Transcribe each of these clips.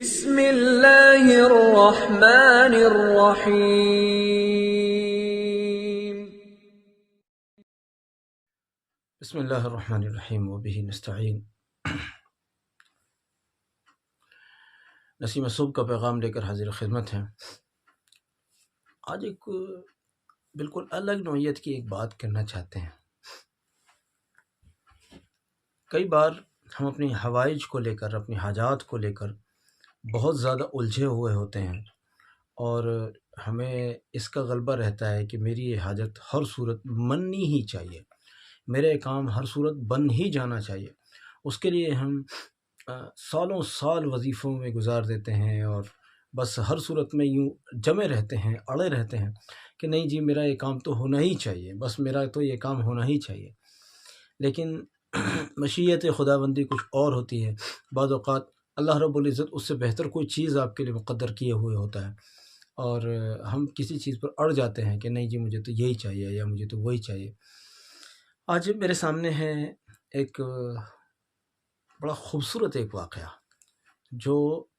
بسم اللہ الرحمن الرحیم۔ بسم اللہ الرحمن الرحیم وبہ نستعین۔ نسیم صبح کا پیغام لے کر حاضر خدمت ہیں۔ آج ایک بالکل الگ نوعیت کی ایک بات کرنا چاہتے ہیں۔ کئی بار ہم اپنی حوائج کو لے کر، اپنی حاجات کو لے کر بہت زیادہ الجھے ہوئے ہوتے ہیں، اور ہمیں اس کا غلبہ رہتا ہے کہ میری یہ حاجت ہر صورت مننی ہی چاہیے، میرے کام ہر صورت بن ہی جانا چاہیے۔ اس کے لیے ہم سالوں سال وظیفوں میں گزار دیتے ہیں، اور بس ہر صورت میں یوں جمے رہتے ہیں، اڑے رہتے ہیں کہ نہیں جی میرا یہ کام تو ہونا ہی چاہیے، بس میرا تو یہ کام ہونا ہی چاہیے۔ لیکن مشیت خداوندی کچھ اور ہوتی ہے۔ بعض اوقات اللہ رب العزت اس سے بہتر کوئی چیز آپ کے لیے مقدر کیے ہوئے ہوتا ہے، اور ہم کسی چیز پر اڑ جاتے ہیں کہ نہیں جی مجھے تو یہی چاہیے یا مجھے تو وہی چاہیے۔ آج میرے سامنے ہے ایک بڑا خوبصورت ایک واقعہ جو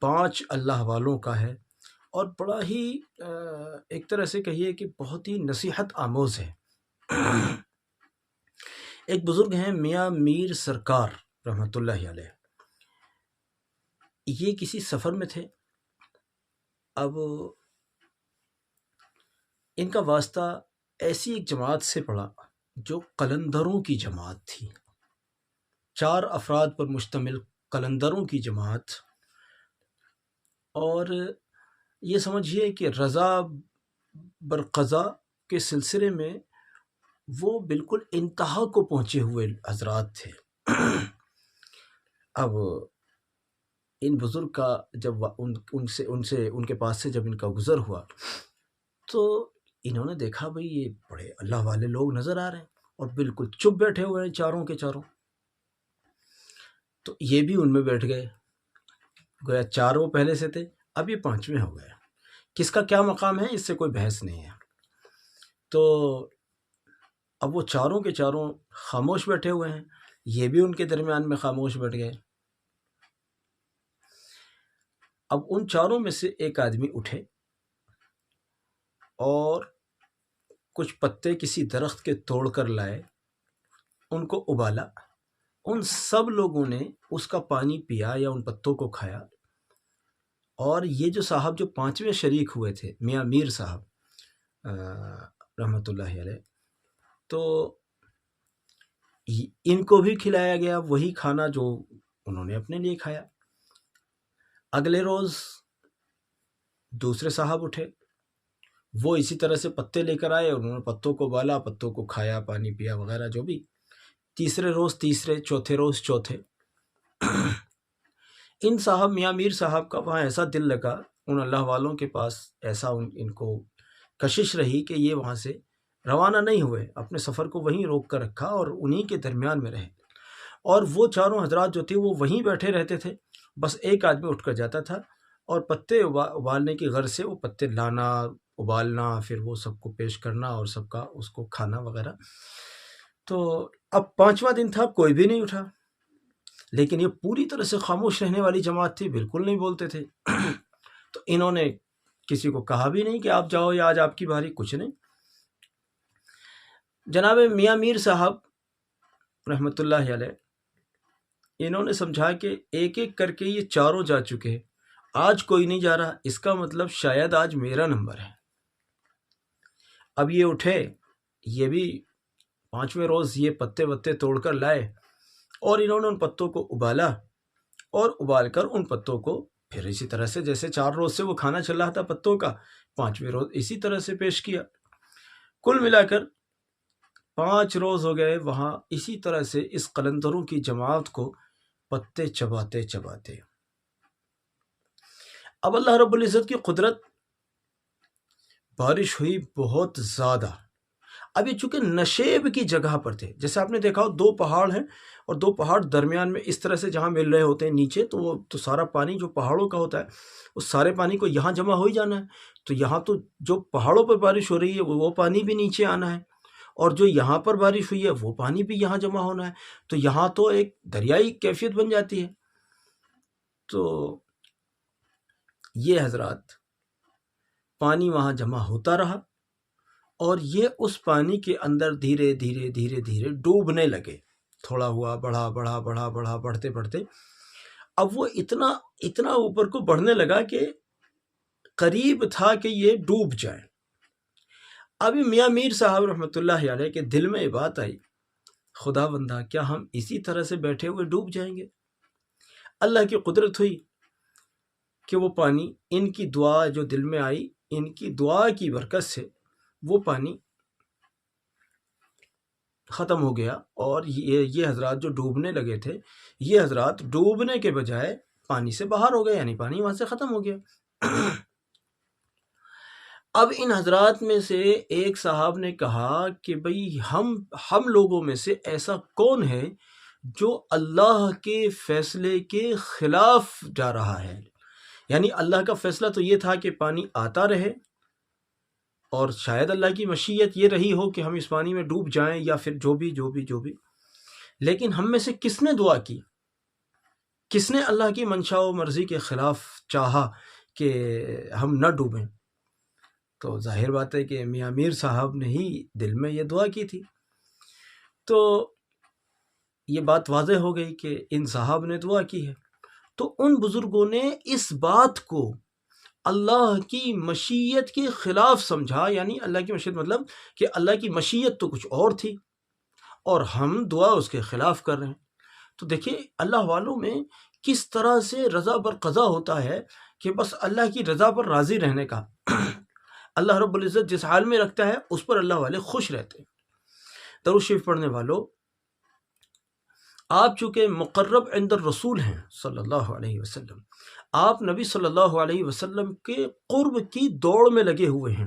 5 اللہ والوں کا ہے، اور بڑا ہی ایک طرح سے کہیے کہ بہت ہی نصیحت آموز ہے۔ ایک بزرگ ہیں میاں میر سرکار رحمۃ اللہ علیہ۔ یہ کسی سفر میں تھے۔ اب ان کا واسطہ ایسی ایک جماعت سے پڑا جو قلندروں کی جماعت تھی، 4 افراد پر مشتمل قلندروں کی جماعت، اور یہ سمجھیے کہ رضا برقضا کے سلسلے میں وہ بالکل انتہا کو پہنچے ہوئے حضرات تھے۔ اب ان بزرگ کا جب ان کے پاس سے جب ان کا گزر ہوا تو انہوں نے دیکھا بھئی یہ بڑے اللہ والے لوگ نظر آ رہے ہیں، اور بالکل چپ بیٹھے ہوئے ہیں چاروں کے چاروں۔ تو یہ بھی ان میں بیٹھ گئے، گویا 4 وہ پہلے سے تھے، اب یہ 5ویں ہو گئے۔ کس کا کیا مقام ہے اس سے کوئی بحث نہیں ہے۔ تو اب وہ چاروں کے چاروں خاموش بیٹھے ہوئے ہیں، یہ بھی ان کے درمیان میں خاموش بیٹھ گئے۔ اب ان 4 میں سے ایک آدمی اٹھے اور کچھ پتے کسی درخت کے توڑ کر لائے، ان کو ابالا، ان سب لوگوں نے اس کا پانی پیا یا ان پتوں کو کھایا۔ اور یہ جو صاحب جو 5ویں شریک ہوئے تھے میاں میر صاحب رحمۃ اللہ علیہ، تو ان کو بھی کھلایا گیا وہی کھانا جو انہوں نے اپنے لیے کھایا۔ اگلے روز دوسرے صاحب اٹھے، وہ اسی طرح سے پتے لے کر آئے، انہوں نے پتوں کو بالا، پتوں کو کھایا، پانی پیا وغیرہ جو بھی۔ تیسرے روز تیسرے، چوتھے روز چوتھے۔ ان صاحب میاں میر صاحب کا وہاں ایسا دل لگا، ان اللہ والوں کے پاس ایسا ان کو کشش رہی کہ یہ وہاں سے روانہ نہیں ہوئے، اپنے سفر کو وہیں روک کر رکھا اور انہی کے درمیان میں رہے۔ اور وہ چاروں حضرات جو تھے وہ وہیں بیٹھے رہتے تھے، بس ایک آدمی اٹھ کر جاتا تھا اور پتے ابالنے کی غرض سے وہ پتے لانا، ابالنا، پھر وہ سب کو پیش کرنا اور سب کا اس کو کھانا وغیرہ۔ تو اب 5واں دن تھا، کوئی بھی نہیں اٹھا، لیکن یہ پوری طرح سے خاموش رہنے والی جماعت تھی، بالکل نہیں بولتے تھے۔ تو انہوں نے کسی کو کہا بھی نہیں کہ آپ جاؤ یا آج آپ کی باری، کچھ نہیں۔ جناب میاں میر صاحب رحمۃ اللہ علیہ انہوں نے سمجھا کہ ایک ایک کر کے یہ چاروں جا چکے ہیں، آج کوئی نہیں جا رہا، اس کا مطلب شاید آج میرا نمبر ہے۔ اب یہ اٹھے، یہ بھی 5ویں روز یہ پتے وتے توڑ کر لائے، اور انہوں نے ان پتوں کو ابالا، اور ابال کر ان پتوں کو پھر اسی طرح سے جیسے 4 روز سے وہ کھانا چل رہا تھا پتوں کا، 5ویں روز اسی طرح سے پیش کیا۔ کل ملا کر 5 روز ہو گئے وہاں اسی طرح سے اس قلندروں کی جماعت کو پتے چباتے چباتے۔ اب اللہ رب العزت کی قدرت، بارش ہوئی بہت زیادہ۔ اب یہ چونکہ نشیب کی جگہ پر تھے، جیسے آپ نے دیکھا ہو 2 پہاڑ ہیں اور 2 پہاڑ درمیان میں اس طرح سے جہاں مل رہے ہوتے ہیں نیچے، تو وہ تو سارا پانی جو پہاڑوں کا ہوتا ہے اس سارے پانی کو یہاں جمع ہو ہی جانا ہے، تو یہاں تو جو پہاڑوں پر بارش ہو رہی ہے وہ پانی بھی نیچے آنا ہے، اور جو یہاں پر بارش ہوئی ہے وہ پانی بھی یہاں جمع ہونا ہے، تو یہاں تو ایک دریائی کیفیت بن جاتی ہے۔ تو یہ حضرات پانی وہاں جمع ہوتا رہا اور یہ اس پانی کے اندر دھیرے دھیرے دھیرے دھیرے ڈوبنے لگے، تھوڑا ہوا، بڑھا بڑھا بڑھا بڑھا، بڑھتے بڑھتے اب وہ اتنا اوپر کو بڑھنے لگا کہ قریب تھا کہ یہ ڈوب جائے۔ ابھی میاں میر صاحب رحمۃ اللہ علیہ کے دل میں یہ بات آئی، خدا بندہ کیا ہم اسی طرح سے بیٹھے ہوئے ڈوب جائیں گے؟ اللہ کی قدرت ہوئی کہ وہ پانی، ان کی دعا جو دل میں آئی، ان کی دعا کی برکت سے وہ پانی ختم ہو گیا، اور یہ حضرات جو ڈوبنے لگے تھے، یہ حضرات ڈوبنے کے بجائے پانی سے باہر ہو گئے، یعنی پانی وہاں سے ختم ہو گیا۔ اب ان حضرات میں سے ایک صاحب نے کہا کہ بھئی ہم لوگوں میں سے ایسا کون ہے جو اللہ کے فیصلے کے خلاف جا رہا ہے؟ یعنی اللہ کا فیصلہ تو یہ تھا کہ پانی آتا رہے، اور شاید اللہ کی مشیت یہ رہی ہو کہ ہم اس پانی میں ڈوب جائیں، یا پھر جو بھی، لیکن ہم میں سے کس نے دعا کی، کس نے اللہ کی منشا و مرضی کے خلاف چاہا کہ ہم نہ ڈوبیں؟ تو ظاہر بات ہے کہ میاں میر صاحب نے ہی دل میں یہ دعا کی تھی۔ تو یہ بات واضح ہو گئی کہ ان صاحب نے دعا کی ہے۔ تو ان بزرگوں نے اس بات کو اللہ کی مشیت کے خلاف سمجھا، یعنی اللہ کی مشیت مطلب کہ اللہ کی مشیت تو کچھ اور تھی اور ہم دعا اس کے خلاف کر رہے ہیں۔ تو دیکھیں اللہ والوں میں کس طرح سے رضا بر قضا ہوتا ہے کہ بس اللہ کی رضا پر راضی رہنے کا، اللہ رب العزت جس حال میں رکھتا ہے اس پر اللہ والے خوش رہتے ہیں۔ درود شریف پڑھنے والوں، آپ چونکہ مقرب عند الرسول ہیں صلی اللہ علیہ وسلم، آپ نبی صلی اللہ علیہ وسلم کے قرب کی دوڑ میں لگے ہوئے ہیں۔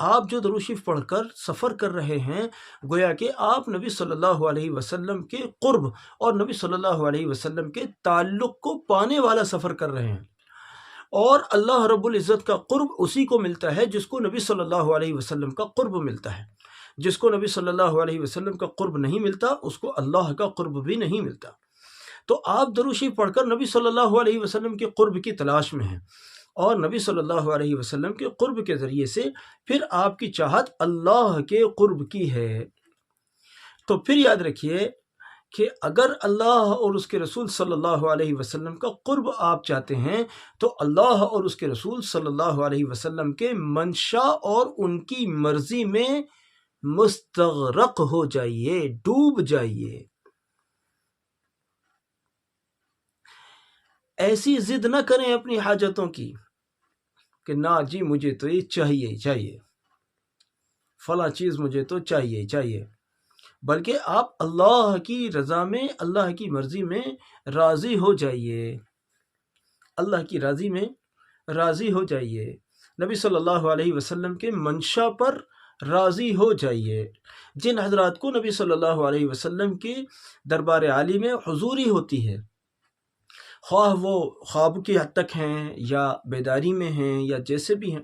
آپ جو درود شریف پڑھ کر سفر کر رہے ہیں، گویا کہ آپ نبی صلی اللہ علیہ وسلم کے قرب اور نبی صلی اللہ علیہ وسلم کے تعلق کو پانے والا سفر کر رہے ہیں، اور اللہ رب العزت کا قرب اسی کو ملتا ہے جس کو نبی صلی اللہ علیہ وسلم کا قرب ملتا ہے۔ جس کو نبی صلی اللہ علیہ وسلم کا قرب نہیں ملتا، اس کو اللہ کا قرب بھی نہیں ملتا۔ تو آپ درود شریف پڑھ کر نبی صلی اللہ علیہ وسلم کے قرب کی تلاش میں ہیں، اور نبی صلی اللہ علیہ وسلم کے قرب کے ذریعے سے پھر آپ کی چاہت اللہ کے قرب کی ہے۔ تو پھر یاد رکھیے کہ اگر اللہ اور اس کے رسول صلی اللہ علیہ وسلم کا قرب آپ چاہتے ہیں تو اللہ اور اس کے رسول صلی اللہ علیہ وسلم کے منشا اور ان کی مرضی میں مستغرق ہو جائیے، ڈوب جائیے۔ ایسی ضد نہ کریں اپنی حاجتوں کی کہ نہ جی مجھے تو یہ چاہیے، فلاں چیز مجھے تو چاہیے، بلکہ آپ اللہ کی رضا میں، اللہ کی مرضی میں راضی ہو جائیے، اللہ کی راضی میں راضی ہو جائیے، نبی صلی اللہ علیہ وسلم کے منشا پر راضی ہو جائیے۔ جن حضرات کو نبی صلی اللہ علیہ وسلم کے دربار عالی میں حضوری ہوتی ہے، خواہ وہ خواب کی حد تک ہیں یا بیداری میں ہیں یا جیسے بھی ہیں،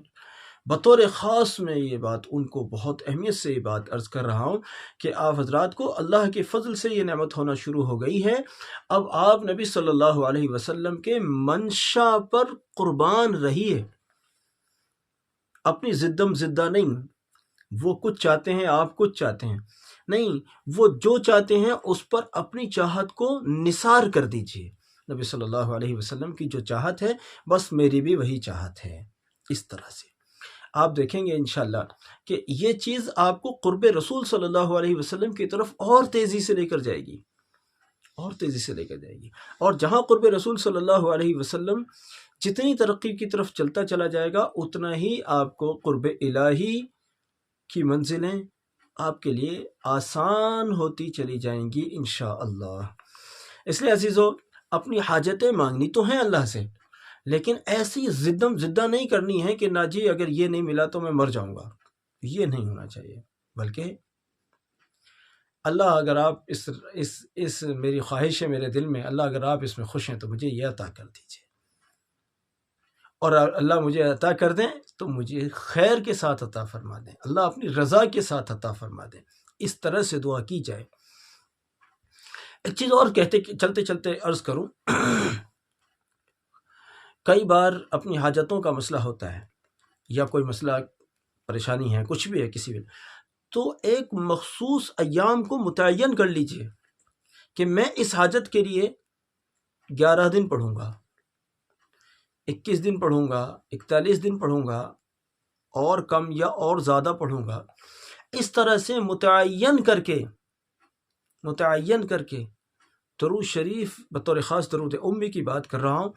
بطور خاص میں یہ بات ان کو بہت اہمیت سے یہ بات عرض کر رہا ہوں کہ آپ حضرات کو اللہ کے فضل سے یہ نعمت ہونا شروع ہو گئی ہے۔ اب آپ نبی صلی اللہ علیہ وسلم کے منشا پر قربان رہیے، اپنی زدم زدہ نہیں، وہ کچھ چاہتے ہیں آپ کچھ چاہتے ہیں نہیں، وہ جو چاہتے ہیں اس پر اپنی چاہت کو نثار کر دیجیے۔ نبی صلی اللہ علیہ وسلم کی جو چاہت ہے بس میری بھی وہی چاہت ہے۔ اس طرح سے آپ دیکھیں گے انشاءاللہ کہ یہ چیز آپ کو قرب رسول صلی اللہ علیہ وسلم کی طرف اور تیزی سے لے کر جائے گی، اور تیزی سے لے کر جائے گی، اور جہاں قرب رسول صلی اللہ علیہ وسلم جتنی ترقی کی طرف چلتا چلا جائے گا، اتنا ہی آپ کو قرب الہی کی منزلیں آپ کے لیے آسان ہوتی چلی جائیں گی انشاءاللہ۔ اس لیے عزیزو، اپنی حاجتیں مانگنی تو ہیں اللہ سے، لیکن ایسی زدم زدہ نہیں کرنی ہے کہ نہ جی اگر یہ نہیں ملا تو میں مر جاؤں گا، یہ نہیں ہونا چاہیے، بلکہ اللہ اگر آپ اس میری خواہش ہے میرے دل میں، اللہ اگر آپ اس میں خوش ہیں تو مجھے یہ عطا کر دیجیے، اور اللہ مجھے عطا کر دیں تو مجھے خیر کے ساتھ عطا فرما دیں، اللہ اپنی رضا کے ساتھ عطا فرما دیں۔ اس طرح سے دعا کی جائے۔ ایک چیز اور چلتے چلتے عرض کروں، کئی بار اپنی حاجتوں کا مسئلہ ہوتا ہے یا کوئی مسئلہ پریشانی ہے، کچھ بھی ہے کسی بھی، تو ایک مخصوص ایام کو متعین کر لیجئے کہ میں اس حاجت کے لیے 11 دن پڑھوں گا، 21 دن پڑھوں گا، 41 دن پڑھوں گا، اور کم یا اور زیادہ پڑھوں گا۔ اس طرح سے متعین کر کے درود شریف بطور خاص درود امی کی بات کر رہا ہوں،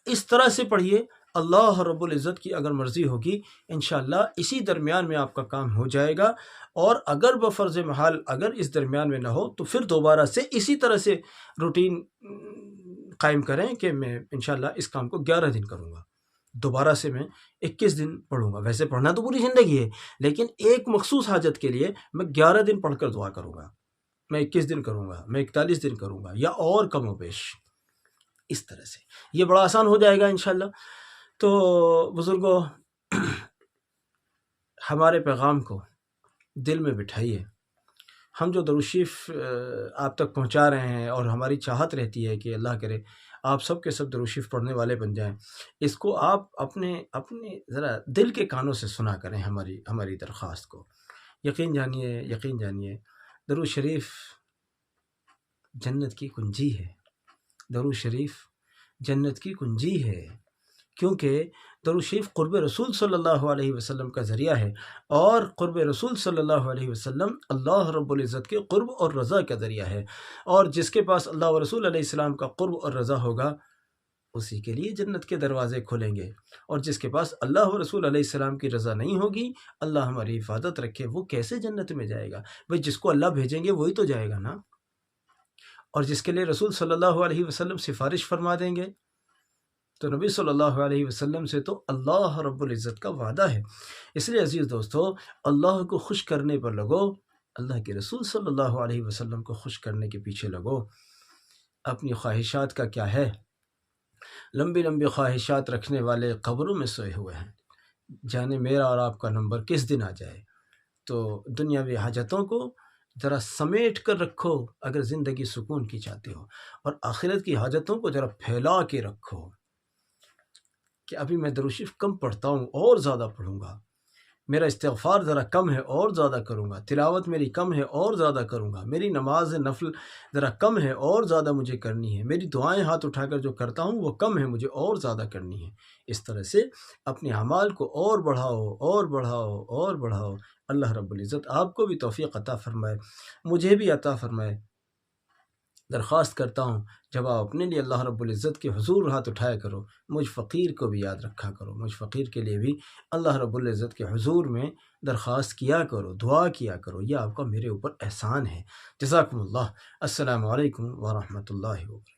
اس طرح سے پڑھیے۔ اللہ رب العزت کی اگر مرضی ہوگی انشاءاللہ اسی درمیان میں آپ کا کام ہو جائے گا، اور اگر بفرض محال اگر اس درمیان میں نہ ہو تو پھر دوبارہ سے اسی طرح سے روٹین قائم کریں کہ میں انشاءاللہ اس کام کو 11 دن کروں گا، دوبارہ سے میں 21 دن پڑھوں گا۔ ویسے پڑھنا تو پوری زندگی ہے، لیکن ایک مخصوص حاجت کے لیے میں 11 دن پڑھ کر دعا کروں گا، میں 21 دن کروں گا، میں 41 دن کروں گا، یا اور کم و بیش۔ اس طرح سے یہ بڑا آسان ہو جائے گا انشاءاللہ۔ تو بزرگوں، ہمارے پیغام کو دل میں بٹھائیے۔ ہم جو درود شریف آپ تک پہنچا رہے ہیں، اور ہماری چاہت رہتی ہے کہ اللہ کرے آپ سب کے سب درود شریف پڑھنے والے بن جائیں، اس کو آپ اپنے ذرا دل کے کانوں سے سنا کریں ہماری درخواست کو۔ یقین جانیے درود شریف جنت کی کنجی ہے، درود شریف جنت کی کنجی ہے، کیونکہ درود شریف قرب رسول صلی اللہ علیہ وسلم کا ذریعہ ہے، اور قرب رسول صلی اللہ علیہ وسلم اللہ رب العزت کے قرب اور رضا کا ذریعہ ہے، اور جس کے پاس اللہ و رسول علیہ السلام کا قرب اور رضا ہوگا اسی کے لیے جنت کے دروازے کھلیں گے، اور جس کے پاس اللہ و رسول علیہ السلام کی رضا نہیں ہوگی، اللہ ہماری حفاظت رکھے، وہ کیسے جنت میں جائے گا؟ بھئی جس کو اللہ بھیجیں گے وہی تو جائے گا نا، اور جس کے لیے رسول صلی اللہ علیہ وسلم سفارش فرما دیں گے تو نبی صلی اللہ علیہ وسلم سے تو اللہ رب العزت کا وعدہ ہے۔ اس لیے عزیز دوستو، اللہ کو خوش کرنے پر لگو، اللہ کے رسول صلی اللہ علیہ وسلم کو خوش کرنے کے پیچھے لگو۔ اپنی خواہشات کا کیا ہے؟ لمبی خواہشات رکھنے والے قبروں میں سوئے ہوئے ہیں، جانے میرا اور آپ کا نمبر کس دن آ جائے۔ تو دنیاوی حاجتوں کو ذرا سمیٹ کر رکھو اگر زندگی سکون کی چاہتے ہو، اور آخرت کی حاجتوں کو ذرا پھیلا کے رکھو کہ ابھی میں درود شریف کم پڑھتا ہوں، اور زیادہ پڑھوں گا، میرا استغفار ذرا کم ہے اور زیادہ کروں گا، تلاوت میری کم ہے اور زیادہ کروں گا، میری نماز نفل ذرا کم ہے اور زیادہ مجھے کرنی ہے، میری دعائیں ہاتھ اٹھا کر جو کرتا ہوں وہ کم ہے، مجھے اور زیادہ کرنی ہے۔ اس طرح سے اپنے اعمال کو اور بڑھاؤ۔ اللہ رب العزت آپ کو بھی توفیق عطا فرمائے، مجھے بھی عطا فرمائے۔ درخواست کرتا ہوں جب آپ اپنے لیے اللہ رب العزت کے حضور ہاتھ اٹھایا کرو، مجھ فقیر کو بھی یاد رکھا کرو، مجھ فقیر کے لیے بھی اللہ رب العزت کے حضور میں درخواست کیا کرو، دعا کیا کرو، یہ آپ کا میرے اوپر احسان ہے۔ جزاکم اللہ۔ السلام علیکم ورحمۃ اللہ وبرکاتہ۔